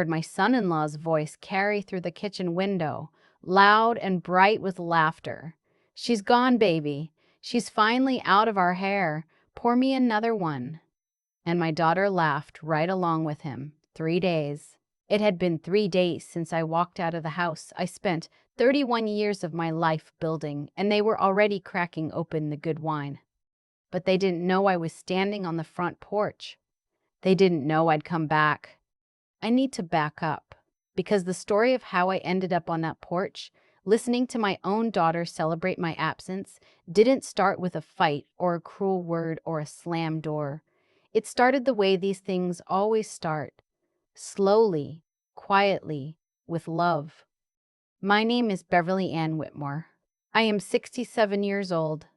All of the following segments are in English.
heard my son-in-law's voice carry through the kitchen window, loud and bright with laughter. "She's gone, baby. She's finally out of our hair. Pour me another one." And my daughter laughed right along with him. 3 days. It had been 3 days since I walked out of the house I spent 31 years of my life building, and they were already cracking open the good wine. But they didn't know I was standing on the front porch. They didn't know I'd come back. I need to back up, because the story of how I ended up on that porch, listening to my own daughter celebrate my absence, didn't start with a fight or a cruel word or a slammed door. It started the way these things always start, slowly, quietly, with love. My name is Beverly Whitmore. I am 67 years old.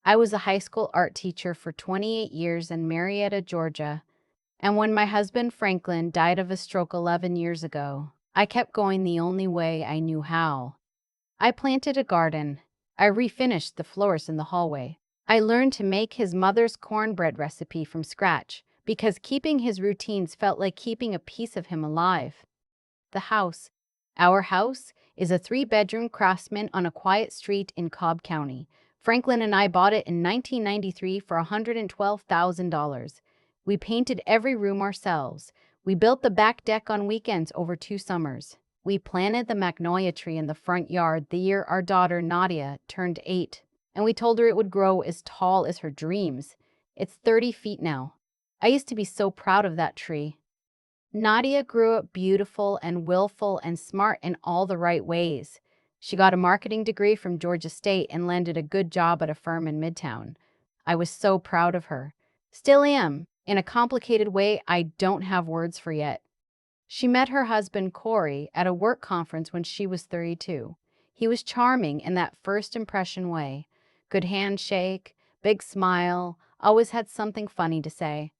I was a high school art teacher for 28 years in Marietta, Georgia, and when my husband Franklin died of a stroke 11 years ago, I kept going the only way I knew how. I planted a garden. I refinished the floors in the hallway. I learned to make his mother's cornbread recipe from scratch because keeping his routines felt like keeping a piece of him alive. Our house, is a 3-bedroom craftsman on a quiet street in Cobb County. Franklin and I bought it in 1993 for $112,000. We painted every room ourselves. We built the back deck on weekends over 2 summers. We planted the magnolia tree in the front yard the year our daughter Nadia turned 8, and we told her it would grow as tall as her dreams. It's 30 feet now. I used to be so proud of that tree. Nadia grew up beautiful and willful and smart in all the right ways. She got a marketing degree from Georgia State and landed a good job at a firm in Midtown. I was so proud of her. Still am, in a complicated way I don't have words for yet. She met her husband Corey at a work conference when she was 32. He was charming in that first impression way. Good handshake, big smile, always had something funny to say.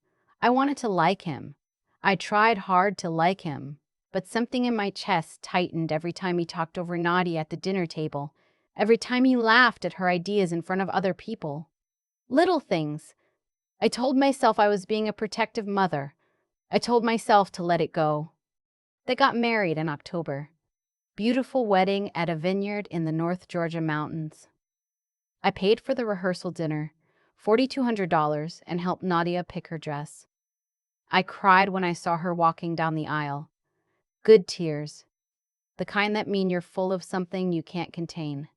I wanted to like him. I tried hard to like him, but something in my chest tightened every time he talked over Nadia at the dinner table, every time he laughed at her ideas in front of other people. Little things. I told myself I was being a protective mother. I told myself to let it go. They got married in October. Beautiful wedding at a vineyard in the North Georgia mountains. I paid for the rehearsal dinner, $4,200, and helped Nadia pick her dress. I cried when I saw her walking down the aisle. Good tears. The kind that mean you're full of something you can't contain.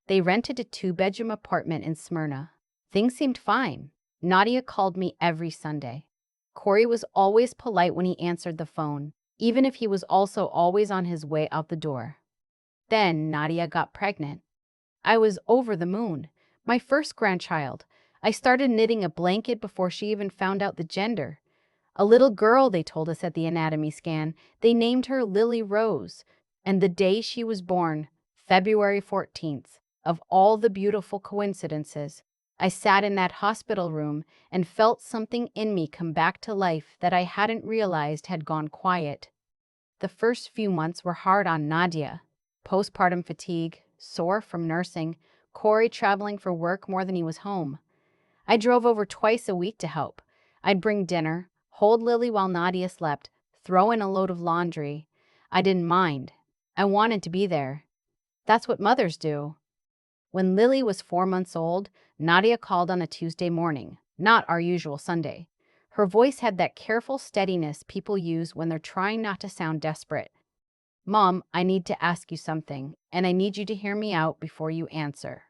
They rented a 2-bedroom apartment in Smyrna. Things seemed fine. Nadia called me every Sunday. Corey was always polite when he answered the phone, even if he was also always on his way out the door. Then Nadia got pregnant. I was over the moon. My first grandchild. I started knitting a blanket before she even found out the gender. A little girl, they told us at the anatomy scan. They named her Lily Rose. And the day she was born, February 14th, of all the beautiful coincidences, I sat in that hospital room and felt something in me come back to life that I hadn't realized had gone quiet. The first few months were hard on Nadia. Postpartum fatigue, sore from nursing, Corey traveling for work more than he was home. I drove over twice a week to help. I'd bring dinner, hold Lily while Nadia slept, throw in a load of laundry. I didn't mind. I wanted to be there. That's what mothers do. When Lily was 4 months old, Nadia called on a Tuesday morning, not our usual Sunday. Her voice had that careful steadiness people use when they're trying not to sound desperate. "Mom, I need to ask you something, and I need you to hear me out before you answer."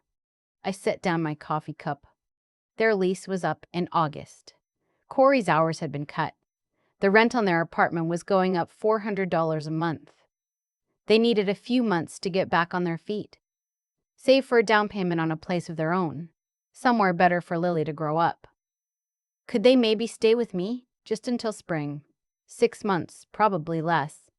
I set down my coffee cup. Their lease was up in August. Corey's hours had been cut. The rent on their apartment was going up $400 a month. They needed a few months to get back on their feet. Save for a down payment on a place of their own. Somewhere better for Lily to grow up. Could they maybe stay with me? Just until spring. 6 months, probably less.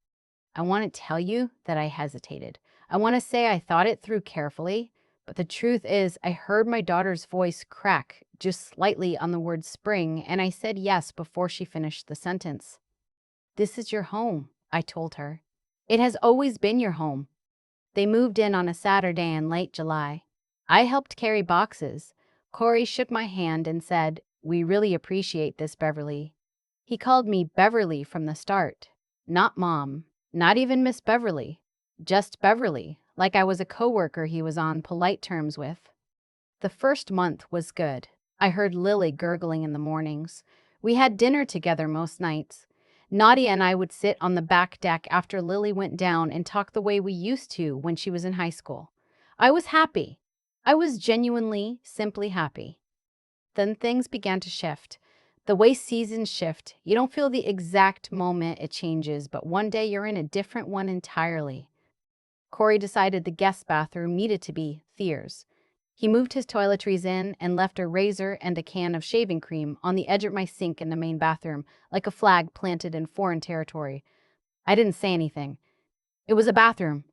I want to tell you that I hesitated. I want to say I thought it through carefully, but the truth is I heard my daughter's voice crack just slightly on the word spring, and I said yes before she finished the sentence. "This is your home," I told her. "It has always been your home." They moved in on a Saturday in late July. I helped carry boxes. Corey shook my hand and said, "We really appreciate this, Beverly." He called me Beverly from the start. Not Mom. Not even Miss Beverly. Just Beverly, like I was a coworker he was on polite terms with. The first month was good. I heard Lily gurgling in the mornings. We had dinner together most nights. Nadia and I would sit on the back deck after Lily went down and talk the way we used to when she was in high school. I was happy. I was genuinely, simply happy. Then things began to shift. The way seasons shift, you don't feel the exact moment it changes, but one day you're in a different one entirely. Corey decided the guest bathroom needed to be theirs. He moved his toiletries in and left a razor and a can of shaving cream on the edge of my sink in the main bathroom, like a flag planted in foreign territory. I didn't say anything. It was a bathroom.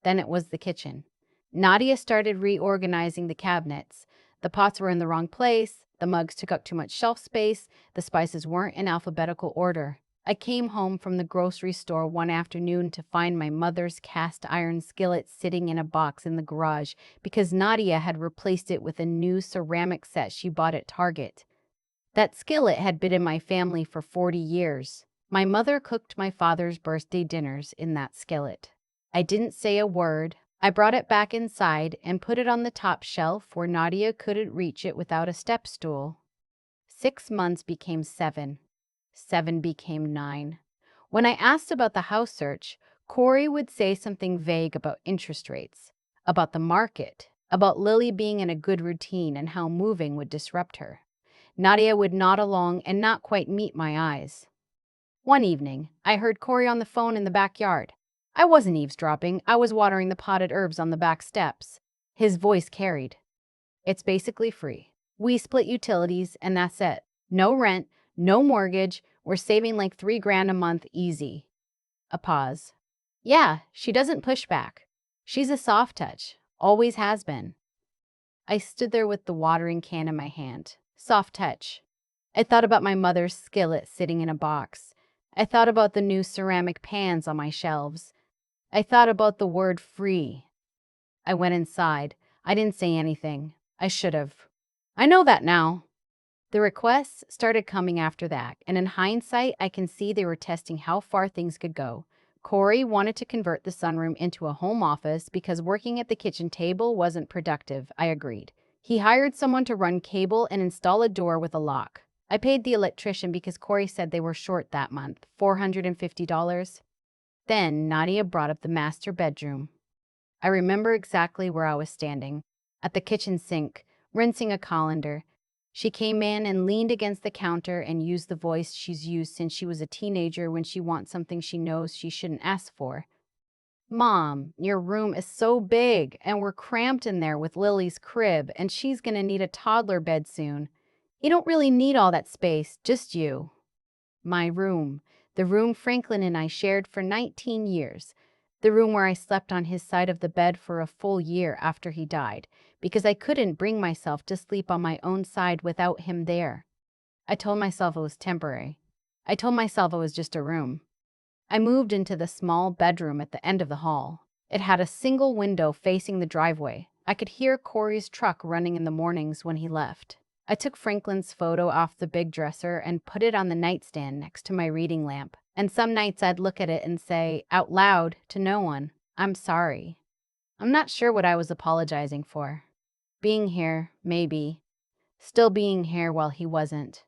Then it was the kitchen. Nadia started reorganizing the cabinets. The pots were in the wrong place, the mugs took up too much shelf space, the spices weren't in alphabetical order. I came home from the grocery store one afternoon to find my mother's cast iron skillet sitting in a box in the garage because Nadia had replaced it with a new ceramic set she bought at Target. That skillet had been in my family for 40 years. My mother cooked my father's birthday dinners in that skillet. I didn't say a word. I brought it back inside and put it on the top shelf where Nadia couldn't reach it without a step stool. 6 months became 7. 7 became 9. When I asked about the house search, Corey would say something vague about interest rates, about the market, about Lily being in a good routine and how moving would disrupt her. Nadia would nod along and not quite meet my eyes. One evening, I heard Corey on the phone in the backyard. I wasn't eavesdropping, I was watering the potted herbs on the back steps. His voice carried. It's basically free. We split utilities and that's it. No rent, no mortgage, we're saving like $3,000 a month easy. A pause. Yeah, she doesn't push back. She's a soft touch, always has been. I stood there with the watering can in my hand. Soft touch. I thought about my mother's skillet sitting in a box. I thought about the new ceramic pans on my shelves. I thought about the word free. I went inside. I didn't say anything. I should have. I know that now. The requests started coming after that, and in hindsight, I can see they were testing how far things could go. Corey wanted to convert the sunroom into a home office because working at the kitchen table wasn't productive. I agreed. He hired someone to run cable and install a door with a lock. I paid the electrician because Corey said they were short that month, $450. Then Nadia brought up the master bedroom. I remember exactly where I was standing, at the kitchen sink, rinsing a colander. She came in and leaned against the counter and used the voice she's used since she was a teenager when she wants something she knows she shouldn't ask for. Mom, your room is so big, and we're cramped in there with Lily's crib, and she's gonna need a toddler bed soon. You don't really need all that space, just you. My room, the room Franklin and I shared for 19 years, the room where I slept on his side of the bed for a full year after he died, because I couldn't bring myself to sleep on my own side without him there. I told myself it was temporary. I told myself it was just a room. I moved into the small bedroom at the end of the hall. It had a single window facing the driveway. I could hear Corey's truck running in the mornings when he left. I took Franklin's photo off the big dresser and put it on the nightstand next to my reading lamp. And some nights I'd look at it and say, out loud, to no one, I'm sorry. I'm not sure what I was apologizing for. Being here, maybe. Still being here while he wasn't.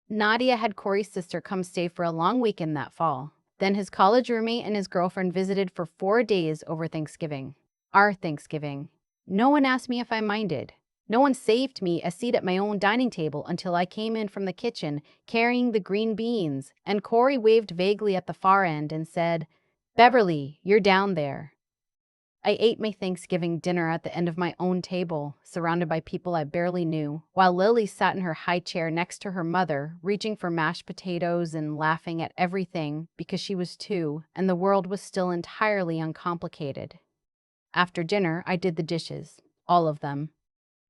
Nadia had Corey's sister come stay for a long weekend that fall. Then his college roommate and his girlfriend visited for 4 days over Thanksgiving. Our Thanksgiving. No one asked me if I minded. No one saved me a seat at my own dining table until I came in from the kitchen carrying the green beans, and Corey waved vaguely at the far end and said, Beverly, you're down there. I ate my Thanksgiving dinner at the end of my own table, surrounded by people I barely knew, while Lily sat in her high chair next to her mother, reaching for mashed potatoes and laughing at everything because she was 2 and the world was still entirely uncomplicated. After dinner, I did the dishes, all of them.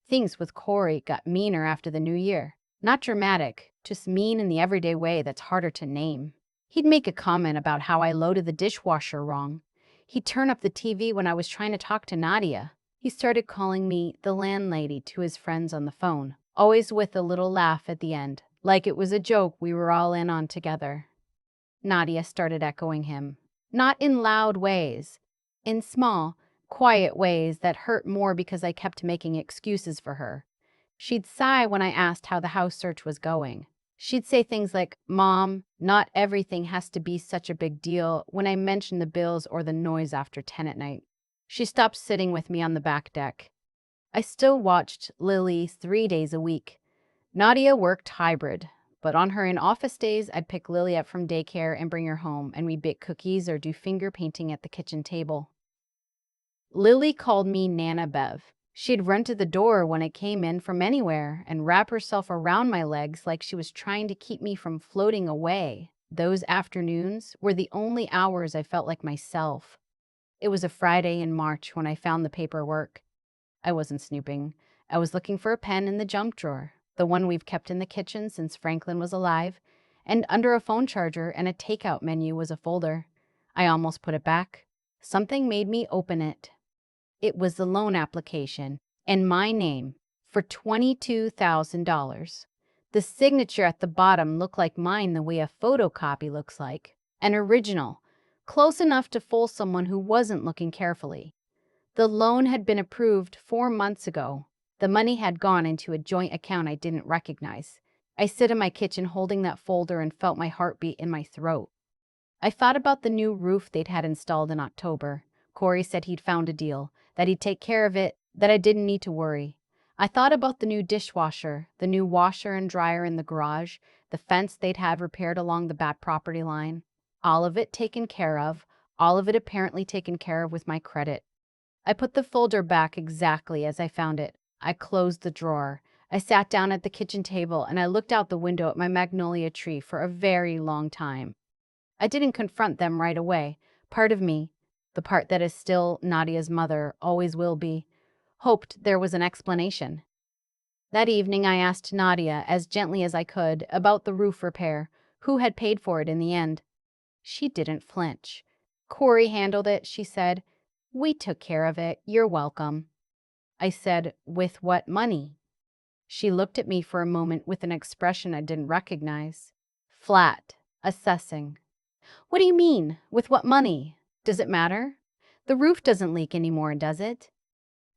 Things with Corey got meaner after the new year. Not dramatic, just mean in the everyday way that's harder to name. He'd make a comment about how I loaded the dishwasher wrong. He'd turn up the TV when I was trying to talk to Nadia. He started calling me the landlady to his friends on the phone, always with a little laugh at the end, like it was a joke we were all in on together. Nadia started echoing him. Not in loud ways. In small, quiet ways that hurt more because I kept making excuses for her. She'd sigh when I asked how the house search was going. She'd say things like, "Mom, not everything has to be such a big deal," when I mentioned the bills or the noise after 10 at night. She stopped sitting with me on the back deck. I still watched Lily 3 days a week. Nadia worked hybrid, but on her in-office days, I'd pick Lily up from daycare and bring her home, and we'd bake cookies or do finger painting at the kitchen table. Lily called me Nana Bev. She'd run to the door when I came in from anywhere and wrap herself around my legs like she was trying to keep me from floating away. Those afternoons were the only hours I felt like myself. It was a Friday in March when I found the paperwork. I wasn't snooping. I was looking for a pen in the junk drawer, the one we've kept in the kitchen since Franklin was alive, and under a phone charger and a takeout menu was a folder. I almost put it back. Something made me open it. It was the loan application, and my name, for $22,000. The signature at the bottom looked like mine the way a photocopy looks like. An original, close enough to fool someone who wasn't looking carefully. The loan had been approved 4 months ago. The money had gone into a joint account I didn't recognize. I stood in my kitchen holding that folder and felt my heartbeat in my throat. I thought about the new roof they'd had installed in October. Corey said he'd found a deal, that he'd take care of it, that I didn't need to worry. I thought about the new dishwasher, the new washer and dryer in the garage, the fence they'd had repaired along the back property line. All of it taken care of, all of it apparently taken care of with my credit. I put the folder back exactly as I found it. I closed the drawer. I sat down at the kitchen table and I looked out the window at my magnolia tree for a very long time. I didn't confront them right away. Part of me, the part that is still Nadia's mother, always will be, hoped there was an explanation. That evening I asked Nadia, as gently as I could, about the roof repair, who had paid for it in the end. She didn't flinch. "Corey handled it," she said. "We took care of it. You're welcome." I said, "With what money?" She looked at me for a moment with an expression I didn't recognize. Flat, assessing. "What do you mean? With what money? Does it matter? The roof doesn't leak anymore, does it?"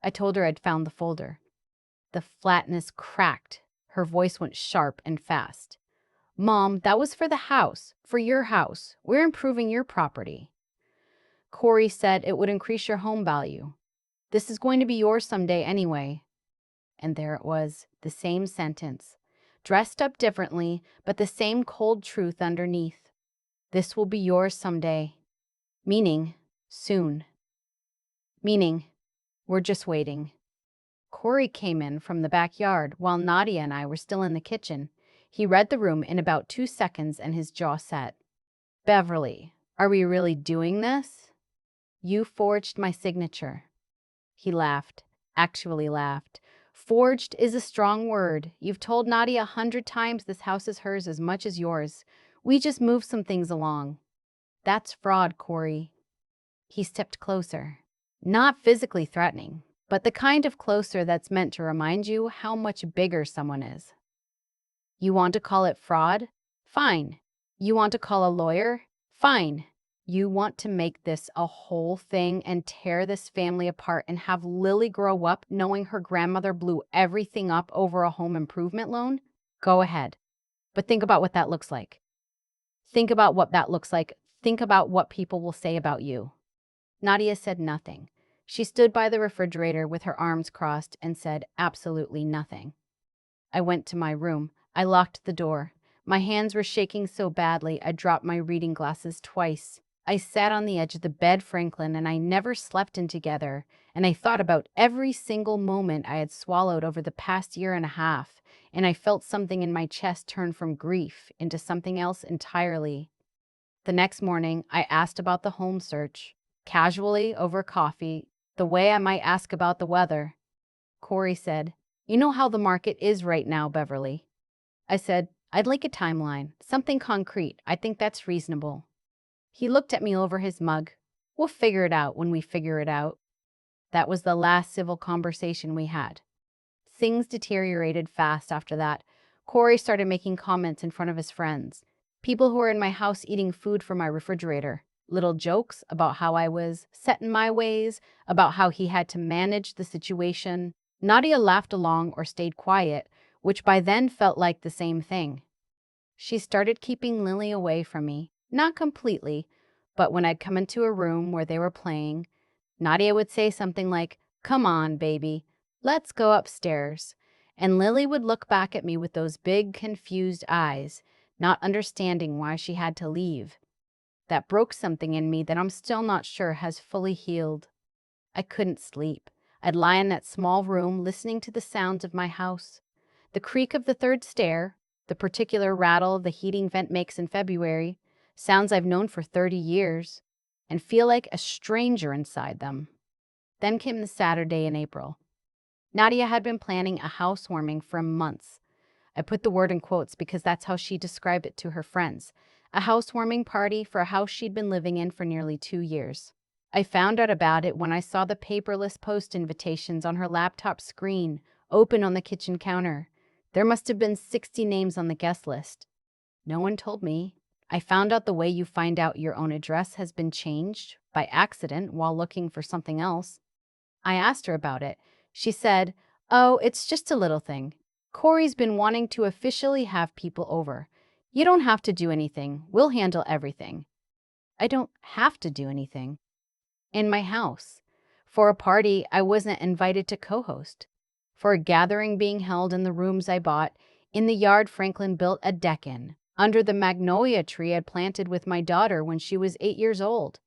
I told her I'd found the folder. The flatness cracked. Her voice went sharp and fast. "Mom, that was for the house, for your house. We're improving your property. Corey said it would increase your home value. This is going to be yours someday anyway." And there it was, the same sentence, dressed up differently, but the same cold truth underneath. This will be yours someday. Meaning, soon. Meaning, we're just waiting. Corey came in from the backyard while Nadia and I were still in the kitchen. He read the room in about 2 seconds and his jaw set. "Beverly, are we really doing this? You forged my signature." He laughed, actually laughed. "Forged is a strong word. You've told Nadia 100 times this house is hers as much as yours. We just moved some things along." "That's fraud, Corey." He stepped closer. Not physically threatening, but the kind of closer that's meant to remind you how much bigger someone is. "You want to call it fraud? Fine. You want to call a lawyer? Fine. You want to make this a whole thing and tear this family apart and have Lily grow up knowing her grandmother blew everything up over a home improvement loan? Go ahead. But think about what that looks like. Think about what that looks like. Think about what people will say about you." Nadia said nothing. She stood by the refrigerator with her arms crossed and said absolutely nothing. I went to my room. I locked the door. My hands were shaking so badly I dropped my reading glasses twice. I sat on the edge of the bed Franklin and I never slept in together, and I thought about every single moment I had swallowed over the past year and a half, and I felt something in my chest turn from grief into something else entirely. The next morning, I asked about the home search, casually over coffee, the way I might ask about the weather. Corey said, "You know how the market is right now, Beverly." I said, "I'd like a timeline, something concrete. I think that's reasonable." He looked at me over his mug. "We'll figure it out when we figure it out." That was the last civil conversation we had. Things deteriorated fast after that. Corey started making comments in front of his friends. People who were in my house eating food from my refrigerator. Little jokes about how I was set in my ways, about how he had to manage the situation. Nadia laughed along or stayed quiet, which by then felt like the same thing. She started keeping Lily away from me. Not completely, but when I'd come into a room where they were playing, Nadia would say something like, "Come on, baby, let's go upstairs." And Lily would look back at me with those big, confused eyes, not understanding why she had to leave. That broke something in me that I'm still not sure has fully healed. I couldn't sleep. I'd lie in that small room listening to the sounds of my house. The creak of the third stair, the particular rattle the heating vent makes in February, sounds I've known for 30 years, and feel like a stranger inside them. Then came the Saturday in April. Nadia had been planning a housewarming for months. I put the word in quotes because that's how she described it to her friends. A housewarming party for a house she'd been living in for nearly 2 years. I found out about it when I saw the paperless post invitations on her laptop screen, open on the kitchen counter. There must have been 60 names on the guest list. No one told me. I found out the way you find out your own address has been changed, by accident while looking for something else. I asked her about it. She said, "Oh, it's just a little thing. Corey's been wanting to officially have people over. You don't have to do anything. We'll handle everything." I don't have to do anything. In my house. For a party I wasn't invited to co-host. For a gathering being held in the rooms I bought, in the yard Franklin built a deck in, under the magnolia tree I'd planted with my daughter when she was 8 years old.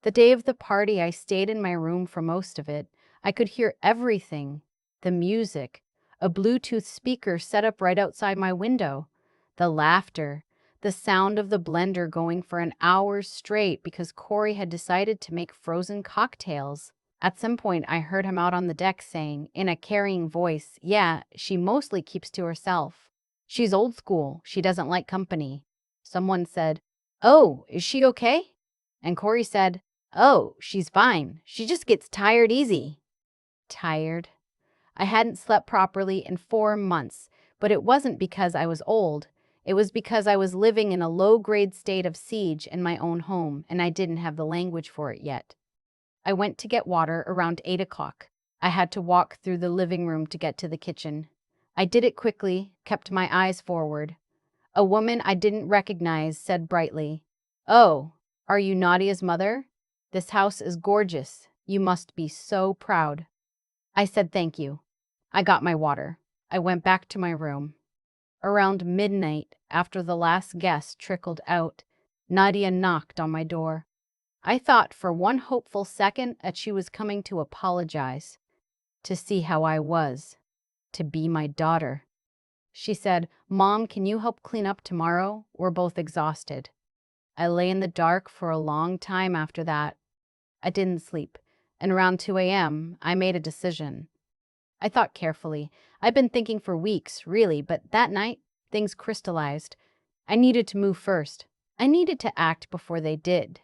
The day of the party, I stayed in my room for most of it. I could hear everything. The music, a Bluetooth speaker set up right outside my window, the laughter, the sound of the blender going for an hour straight because Corey had decided to make frozen cocktails. At some point, I heard him out on the deck saying, in a carrying voice, "Yeah, she mostly keeps to herself. She's old school. She doesn't like company." Someone said, "Oh, is she okay?" And Corey said, "Oh, she's fine. She just gets tired easy." Tired. I hadn't slept properly in 4 months, but it wasn't because I was old. It was because I was living in a low-grade state of siege in my own home, and I didn't have the language for it yet. I went to get water around 8 o'clock. I had to walk through the living room to get to the kitchen. I did it quickly, kept my eyes forward. A woman I didn't recognize said brightly, "Oh, are you Nadia's mother? This house is gorgeous. You must be so proud." I said thank you. I got my water. I went back to my room. Around midnight, after the last guest trickled out, Nadia knocked on my door. I thought for one hopeful second that she was coming to apologize, to see how I was, to be my daughter. She said, "Mom, can you help clean up tomorrow? We're both exhausted." I lay in the dark for a long time after that. I didn't sleep, and around 2 a.m., I made a decision. I thought carefully. I'd been thinking for weeks, really, but that night, things crystallized. I needed to move first. I needed to act before they did,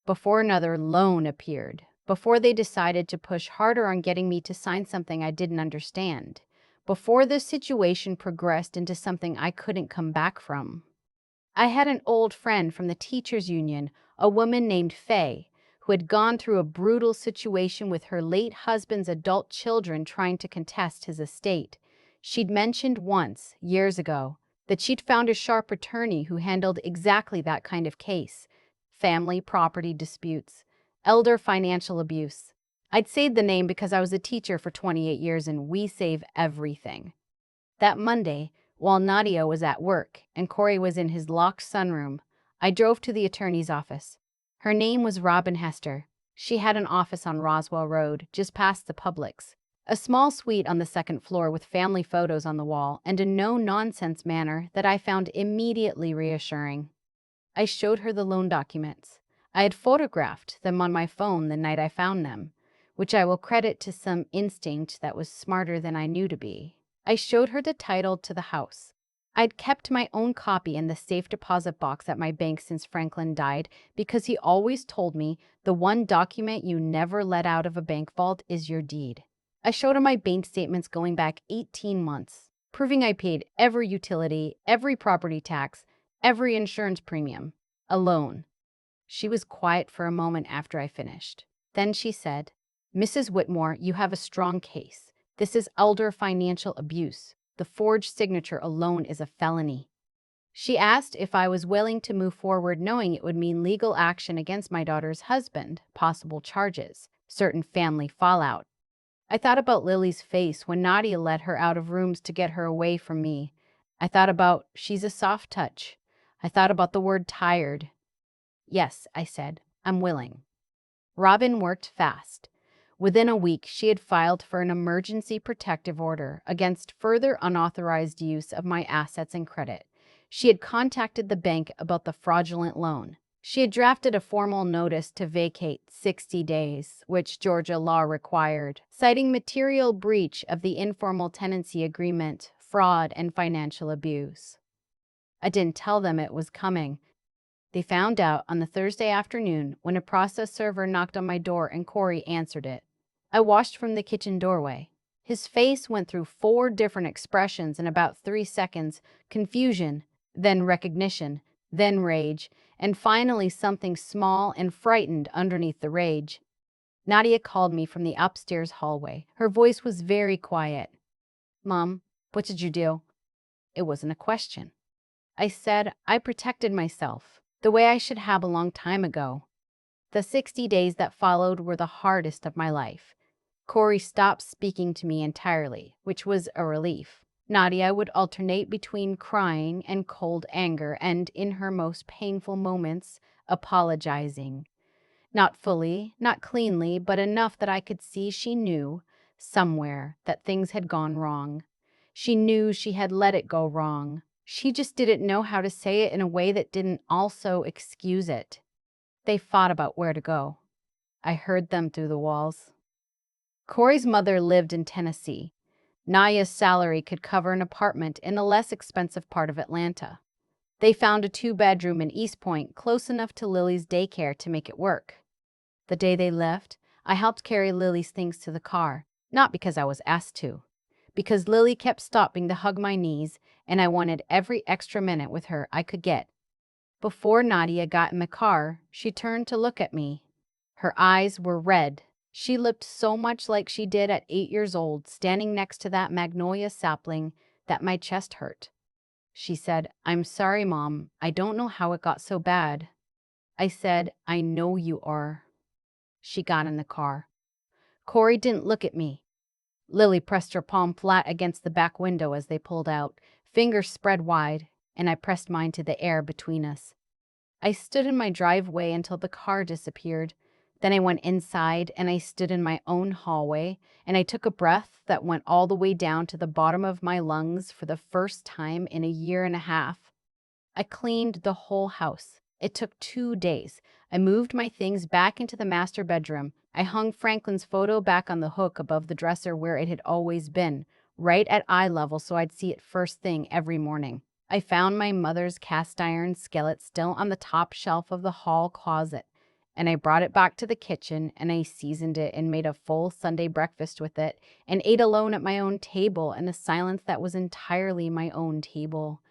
before another loan appeared, before they decided to push harder on getting me to sign something I didn't understand, before this situation progressed into something I couldn't come back from. I had an old friend from the teachers' union, a woman named Faye, who had gone through a brutal situation with her late husband's adult children trying to contest his estate. She'd mentioned once, years ago, that she'd found a sharp attorney who handled exactly that kind of case: family property disputes, elder financial abuse. I'd saved the name because I was a teacher for 28 years and we save everything. That Monday, while Nadia was at work and Corey was in his locked sunroom, I drove to the attorney's office. Her name was Robin Hester. She had an office on Roswell Road, just past the Publix. A small suite on the second floor with family photos on the wall and a no-nonsense manner that I found immediately reassuring. I showed her the loan documents. I had photographed them on my phone the night I found them, which I will credit to some instinct that was smarter than I knew to be. I showed her the title to the house. I'd kept my own copy in the safe deposit box at my bank since Franklin died because he always told me the one document you never let out of a bank vault is your deed. I showed her my bank statements going back 18 months, proving I paid every utility, every property tax, Every insurance premium. Alone. She was quiet for a moment after I finished. Then she said, Mrs. Whitmore, you have a strong case. This is elder financial abuse. The forged signature alone is a felony. She asked if I was willing to move forward knowing it would mean legal action against my daughter's husband, possible charges, certain family fallout. I thought about Lily's face when Nadia let her out of rooms to get her away from me. I thought about she's a soft touch. I thought about the word tired. Yes, I said, I'm willing. Robin worked fast. Within a week, she had filed for an emergency protective order against further unauthorized use of my assets and credit. She had contacted the bank about the fraudulent loan. She had drafted a formal notice to vacate 60 days, which Georgia law required, citing material breach of the informal tenancy agreement, fraud, and financial abuse. I didn't tell them it was coming. They found out on the Thursday afternoon when a process server knocked on my door and Corey answered it. I watched from the kitchen doorway. His face went through 4 different expressions in about 3 seconds: confusion, then recognition, then rage, and finally something small and frightened underneath the rage. Nadia called me from the upstairs hallway. Her voice was very quiet. Mom, what did you do? It wasn't a question. I said I protected myself, the way I should have a long time ago. The 60 days that followed were the hardest of my life. Corey stopped speaking to me entirely, which was a relief. Nadia would alternate between crying and cold anger and, in her most painful moments, apologizing. Not fully, not cleanly, but enough that I could see she knew, somewhere, that things had gone wrong. She knew she had let it go wrong. She just didn't know how to say it in a way that didn't also excuse it. They fought about where to go. I heard them through the walls. Corey's mother lived in Tennessee. Nadia's salary could cover an apartment in a less expensive part of Atlanta. They found a 2-bedroom in East Point, close enough to Lily's daycare to make it work. The day they left, I helped carry Lily's things to the car, not because I was asked to, because Lily kept stopping to hug my knees, and I wanted every extra minute with her I could get. Before Nadia got in the car, she turned to look at me. Her eyes were red. She looked so much like she did at 8 years old, standing next to that magnolia sapling, that my chest hurt. She said, I'm sorry, Mom. I don't know how it got so bad. I said, I know you are. She got in the car. Corey didn't look at me. Lily pressed her palm flat against the back window as they pulled out, fingers spread wide, and I pressed mine to the air between us. I stood in my driveway until the car disappeared. Then I went inside and I stood in my own hallway, and I took a breath that went all the way down to the bottom of my lungs for the first time in a year and a half. I cleaned the whole house. It took 2 days. I moved my things back into the master bedroom. I hung Franklin's photo back on the hook above the dresser where it had always been, right at eye level so I'd see it first thing every morning. I found my mother's cast iron skillet still on the top shelf of the hall closet, and I brought it back to the kitchen and I seasoned it and made a full Sunday breakfast with it and ate alone at my own table in a silence that was entirely my own table.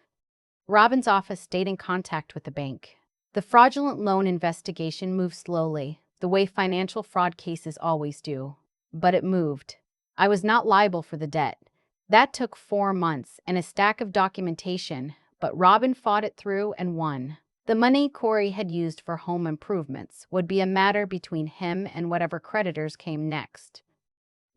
Robin's office stayed in contact with the bank. The fraudulent loan investigation moved slowly, the way financial fraud cases always do. But it moved. I was not liable for the debt. That took 4 months and a stack of documentation, but Robin fought it through and won. The money Corey had used for home improvements would be a matter between him and whatever creditors came next.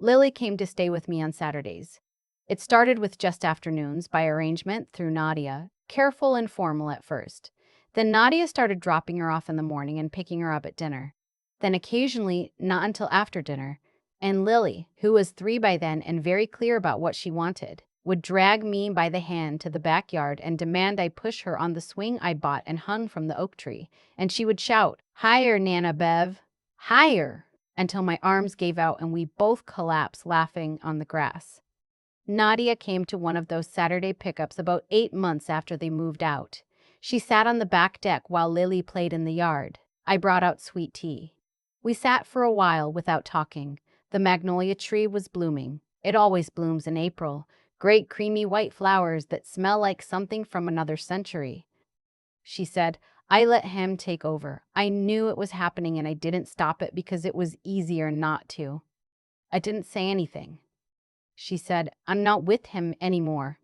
Lily came to stay with me on Saturdays. It started with just afternoons by arrangement through Nadia, careful and formal at first. Then Nadia started dropping her off in the morning and picking her up at dinner. Then occasionally, not until after dinner. And Lily, who was 3 by then and very clear about what she wanted, would drag me by the hand to the backyard and demand I push her on the swing I bought and hung from the oak tree. And she would shout, "Higher, Nana Bev! Higher!" until my arms gave out and we both collapsed laughing on the grass. Nadia came to one of those Saturday pickups about 8 months after they moved out. She sat on the back deck while Lily played in the yard. I brought out sweet tea. We sat for a while without talking. The magnolia tree was blooming. It always blooms in April. Great creamy white flowers that smell like something from another century. she said. I let him take over. I knew it was happening and I didn't stop it because it was easier not to. I didn't say anything. She said, I'm not with him anymore.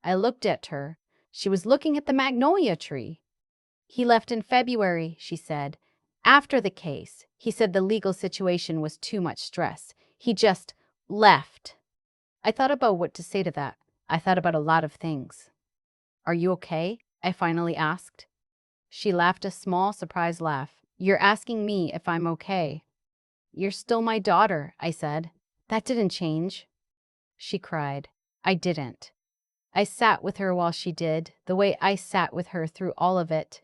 I looked at her. She was looking at the magnolia tree. He left in February, she said. After the case, he said the legal situation was too much stress. He just left. I thought about what to say to that. I thought about a lot of things. Are you okay? I finally asked. She laughed a small, surprised laugh. You're asking me if I'm okay. You're still my daughter, I said. That didn't change. She cried. I didn't. I sat with her while she did, the way I sat with her through all of it.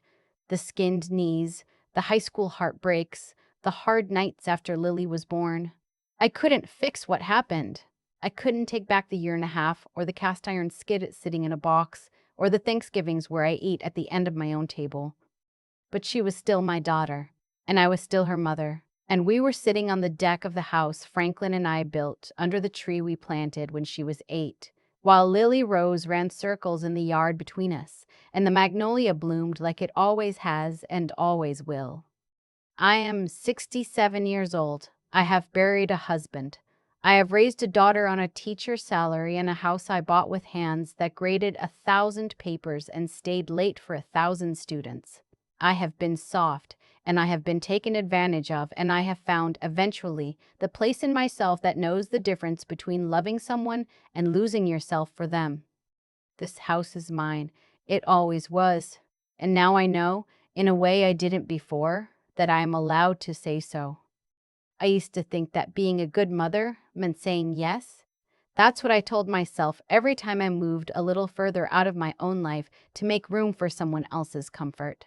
The skinned knees, the high school heartbreaks, the hard nights after Lily was born. I couldn't fix what happened. I couldn't take back the year and a half, or the cast iron skid sitting in a box, or the Thanksgivings where I ate at the end of my own table. But she was still my daughter, and I was still her mother. And we were sitting on the deck of the house Franklin and I built under the tree we planted when she was 8, while Lily Rose ran circles in the yard between us, and the magnolia bloomed like it always has and always will. I am 67 years old. I have buried a husband. I have raised a daughter on a teacher's salary in a house I bought with hands that graded 1,000 papers and stayed late for 1,000 students. I have been soft, and I have been taken advantage of, and I have found, eventually, the place in myself that knows the difference between loving someone and losing yourself for them. This house is mine. It always was. And now I know, in a way I didn't before, that I am allowed to say so. I used to think that being a good mother meant saying yes. That's what I told myself every time I moved a little further out of my own life to make room for someone else's comfort.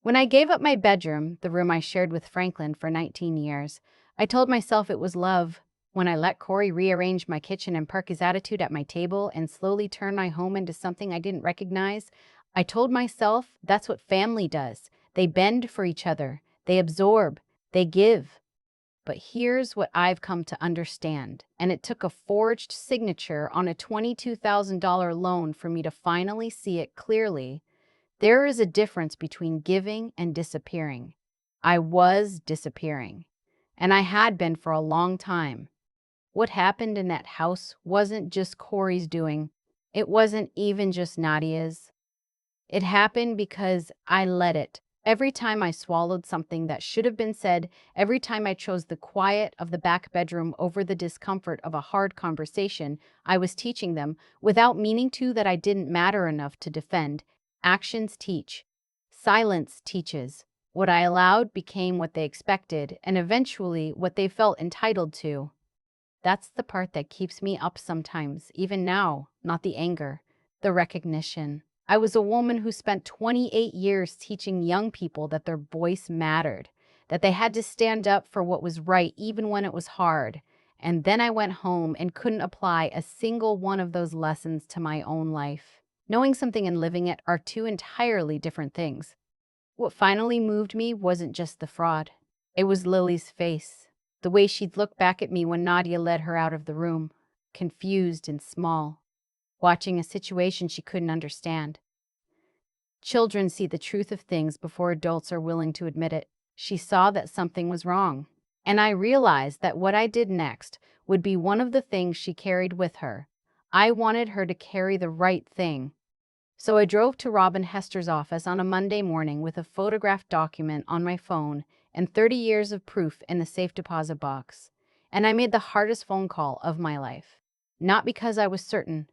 When I gave up my bedroom, the room I shared with Franklin for 19 years, I told myself it was love. When I let Corey rearrange my kitchen and park his attitude at my table and slowly turn my home into something I didn't recognize, I told myself that's what family does. They bend for each other. They absorb. They give. But here's what I've come to understand, and it took a forged signature on a $22,000 loan for me to finally see it clearly. There is a difference between giving and disappearing. I was disappearing, and I had been for a long time. What happened in that house wasn't just Corey's doing. It wasn't even just Nadia's. It happened because I let it. Every time I swallowed something that should have been said, every time I chose the quiet of the back bedroom over the discomfort of a hard conversation, I was teaching them, without meaning to, that I didn't matter enough to defend. Actions teach. Silence teaches. What I allowed became what they expected, and eventually what they felt entitled to. That's the part that keeps me up sometimes, even now, not the anger, the recognition. I was a woman who spent 28 years teaching young people that their voice mattered, that they had to stand up for what was right even when it was hard. And then I went home and couldn't apply a single one of those lessons to my own life. Knowing something and living it are two entirely different things. What finally moved me wasn't just the fraud. It was Lily's face. The way she'd look back at me when Nadia led her out of the room, confused and small, watching a situation she couldn't understand. Children see the truth of things before adults are willing to admit it. She saw that something was wrong, and I realized that what I did next would be one of the things she carried with her. I wanted her to carry the right thing. So I drove to Robin Hester's office on a Monday morning with a photographed document on my phone and 30 years of proof in the safe deposit box. And I made the hardest phone call of my life. Not because I was certain,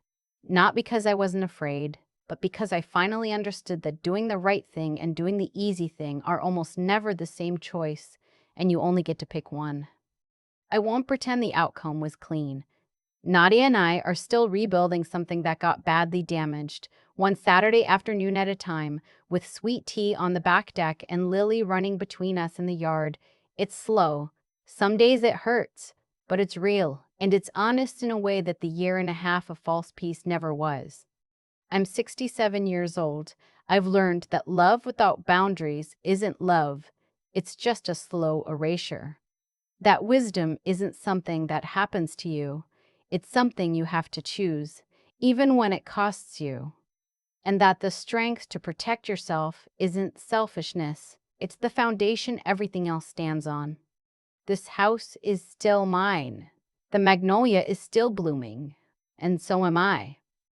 not because I wasn't afraid, but because I finally understood that doing the right thing and doing the easy thing are almost never the same choice, and you only get to pick one. I won't pretend the outcome was clean. Nadia and I are still rebuilding something that got badly damaged, one Saturday afternoon at a time, with sweet tea on the back deck and Lily running between us in the yard. It's slow. Some days it hurts, but it's real, and it's honest in a way that the year and a half of false peace never was. I'm 67 years old. I've learned that love without boundaries isn't love. It's just a slow erasure. That wisdom isn't something that happens to you. It's something you have to choose, even when it costs you. and that the strength to protect yourself isn't selfishness. It's the foundation everything else stands on. This house is still mine. The magnolia is still blooming, and so am I.